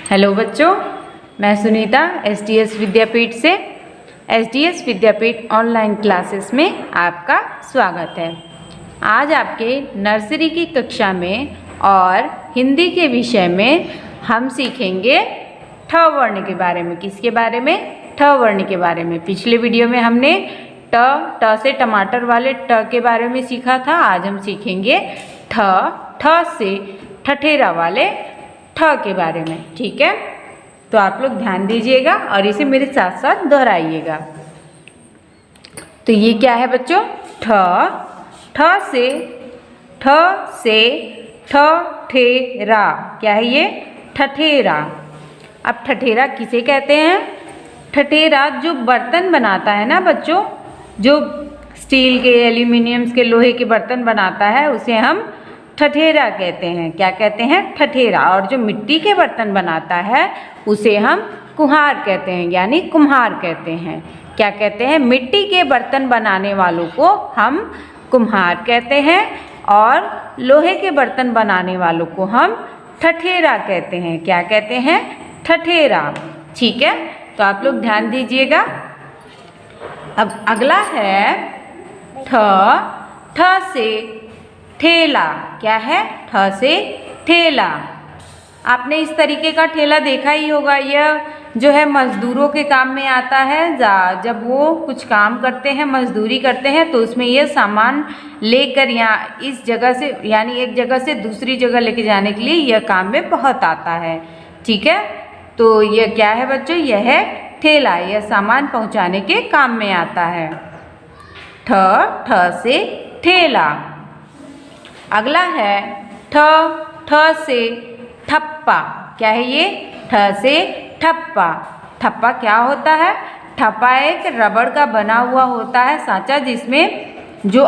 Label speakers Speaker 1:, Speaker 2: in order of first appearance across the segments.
Speaker 1: Hello बच्चों, मैं Sunita SDS विद्यापीठ से एसडीएस विद्यापीठ ऑनलाइन क्लासेस में आपका स्वागत है। आज आपके नर्सरी की कक्षा में और हिंदी के विषय में हम सीखेंगे ठ वर्ण के बारे में। किसके बारे में? ठ वर्ण के बारे में। पिछले वीडियो में हमने ट से टमाटर वाले ट के बारे में सीखा था। आज हम सीखेंगे ठ से ठठेरा वाले ठ के बारे में। ठीक है, तो आप लोग ध्यान दीजिएगा और इसे मेरे साथ साथ दोहराइएगा। तो ये क्या है बच्चों? ठ से ठठेरा। क्या है ये? ठठेरा। अब ठठेरा किसे कहते हैं? ठठेरा जो बर्तन बनाता है ना बच्चों, जो स्टील के, एल्यूमिनियम के, लोहे के बर्तन बनाता है, उसे हम ठठेरा कहते हैं। क्या कहते हैं? ठठेरा। और जो मिट्टी के बर्तन बनाता है उसे हम कुम्हार कहते हैं, यानी कुम्हार कहते हैं। क्या कहते हैं? मिट्टी के बर्तन बनाने वालों को हम कुम्हार कहते हैं और लोहे के बर्तन बनाने वालों को हम ठठेरा कहते हैं। क्या कहते हैं? ठठेरा। ठीक है, तो आप लोग ध्यान दीजिएगा। अब अगला है ठ से ठेला। क्या है? ठ से ठेला। आपने इस तरीके का ठेला देखा ही होगा। यह जो है मजदूरों के काम में आता है। जब वो कुछ काम करते हैं, मजदूरी करते हैं, तो उसमें यह सामान लेकर यहाँ इस जगह से, यानी एक जगह से दूसरी जगह लेके जाने के लिए यह काम में बहुत आता है। ठीक है, तो यह क्या है बच्चों? यह है ठेला। यह सामान पहुँचाने के काम में आता है। ठ से ठेला। अगला है ठ से ठप्पा। क्या है ये? ठ से ठप्पा। ठप्पा क्या होता है? ठप्पा एक रबड़ का बना हुआ होता है सांचा, जिसमें जो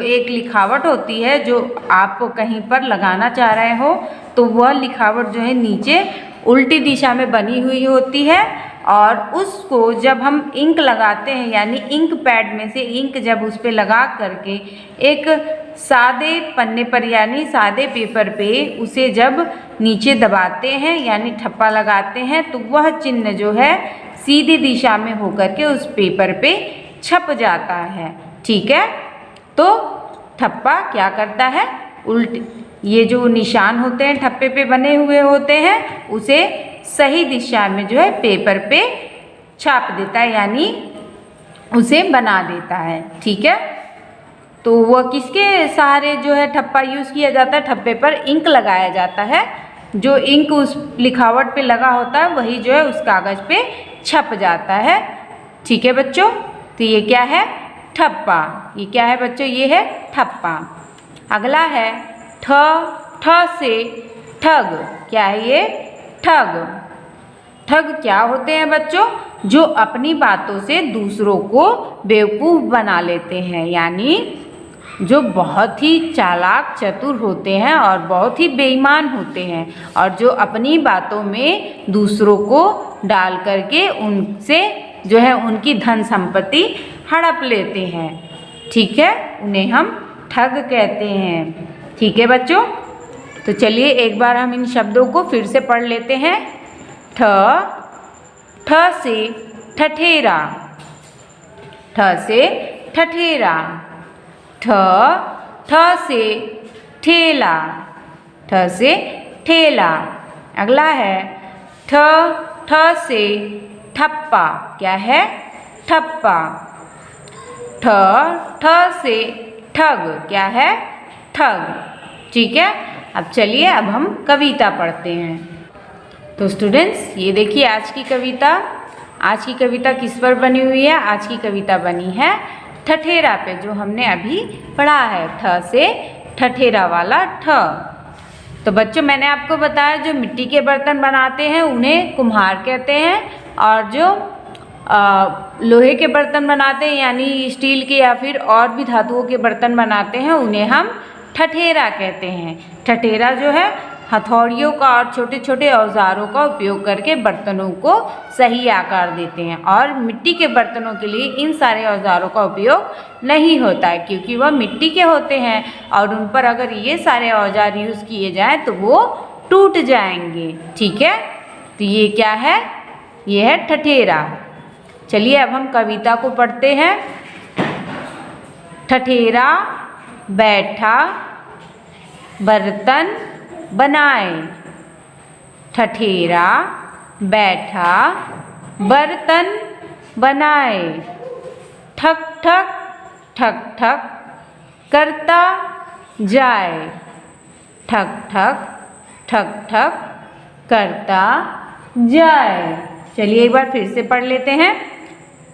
Speaker 1: एक लिखावट होती है, जो आप कहीं पर लगाना चाह रहे हो, तो वह लिखावट जो है नीचे उल्टी दिशा में बनी हुई होती है। और उसको जब हम इंक लगाते हैं, यानी इंक पैड में से इंक जब उस पर लगा करके एक सादे पन्ने पर, यानी सादे पेपर पे उसे जब नीचे दबाते हैं, यानी ठप्पा लगाते हैं, तो वह चिन्ह जो है सीधी दिशा में होकर के उस पेपर पे छप जाता है। ठीक है, तो ठप्पा क्या करता है? उल्टी, ये जो निशान होते हैं ठप्पे पे बने हुए होते हैं, उसे सही दिशा में जो है पेपर पे छाप देता है, यानी उसे बना देता है। ठीक है, तो वह किसके सहारे जो है ठप्पा यूज़ किया जाता है? ठप्पे पर इंक लगाया जाता है। जो इंक उस लिखावट पे लगा होता है वही जो है उस कागज़ पे छप जाता है। ठीक है बच्चों, तो ये क्या है? ठप्पा। ये क्या है बच्चों? ये है ठप्पा। अगला है ठ से ठग। क्या है ये? ठग। ठग क्या होते हैं बच्चों? जो अपनी बातों से दूसरों को बेवकूफ़ बना लेते हैं, यानी जो बहुत ही चालाक चतुर होते हैं और बहुत ही बेईमान होते हैं, और जो अपनी बातों में दूसरों को डाल करके उनसे जो है उनकी धन संपत्ति हड़प लेते हैं। ठीक है, उन्हें हम ठग कहते हैं। ठीक है बच्चों, तो चलिए एक बार हम इन शब्दों को फिर से पढ़ लेते हैं। ठ से ठठेरा। ठ से ठठेरा। ठ से ठेला। ठ से ठेला। अगला है ठ से ठप्पा। क्या है? ठप्पा। ठ से ठग। क्या है? ठग। ठीक है, अब चलिए अब हम कविता पढ़ते हैं। तो स्टूडेंट्स, ये देखिए आज की कविता। आज की कविता किस पर बनी हुई है? आज की कविता बनी है ठठेरा पे, जो हमने अभी पढ़ा है। ठ से ठठेरा वाला ठ। तो बच्चों, मैंने आपको बताया जो मिट्टी के बर्तन बनाते हैं उन्हें कुम्हार कहते हैं, और जो लोहे के बर्तन बनाते हैं, यानी स्टील के या फिर और भी धातुओं के बर्तन बनाते हैं, उन्हें हम ठठेरा कहते हैं। ठठेरा जो है हथौड़ियों का और छोटे छोटे औजारों का उपयोग करके बर्तनों को सही आकार देते हैं, और मिट्टी के बर्तनों के लिए इन सारे औजारों का उपयोग नहीं होता है, क्योंकि वह मिट्टी के होते हैं और उन पर अगर ये सारे औजार यूज़ किए जाएँ तो वो टूट जाएंगे। ठीक है, तो ये क्या है? ये है ठठेरा। चलिए अब हम कविता को पढ़ते हैं। ठठेरा बैठा बर्तन बनाए। ठठेरा बैठा बर्तन बनाए। ठक ठक ठक ठक करता जाए। ठक ठक ठक ठक करता जाए। चलिए एक बार फिर से पढ़ लेते हैं।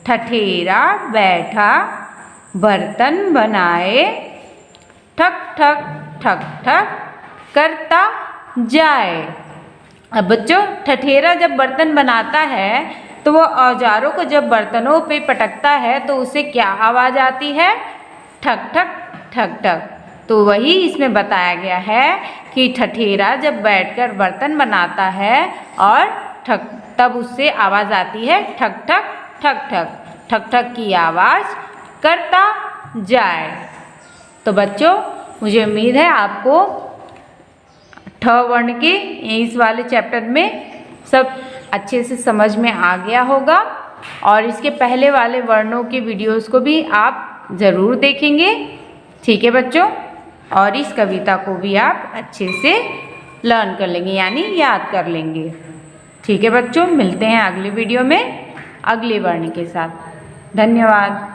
Speaker 1: ठठेरा बैठा बर्तन बनाए। ठक ठक ठक ठक करता जाए। अब बच्चों, ठठेरा जब बर्तन बनाता है तो वो औजारों को जब बर्तनों पे पटकता है तो उसे क्या आवाज़ आती है? ठक ठक ठक ठक। तो वही इसमें बताया गया है कि ठठेरा जब बैठकर बर्तन बनाता है और ठक तब उससे आवाज़ आती है ठक ठक ठक ठक। ठक ठक की आवाज़ करता जाए। तो बच्चों, मुझे उम्मीद है आपको ठ वर्ण के इस वाले चैप्टर में सब अच्छे से समझ में आ गया होगा और इसके पहले वाले वर्णों के वीडियोस को भी आप ज़रूर देखेंगे। ठीक है बच्चों, और इस कविता को भी आप अच्छे से लर्न कर लेंगे, यानी याद कर लेंगे। ठीक है बच्चों, मिलते हैं अगले वीडियो में अगले वर्ण के साथ। धन्यवाद।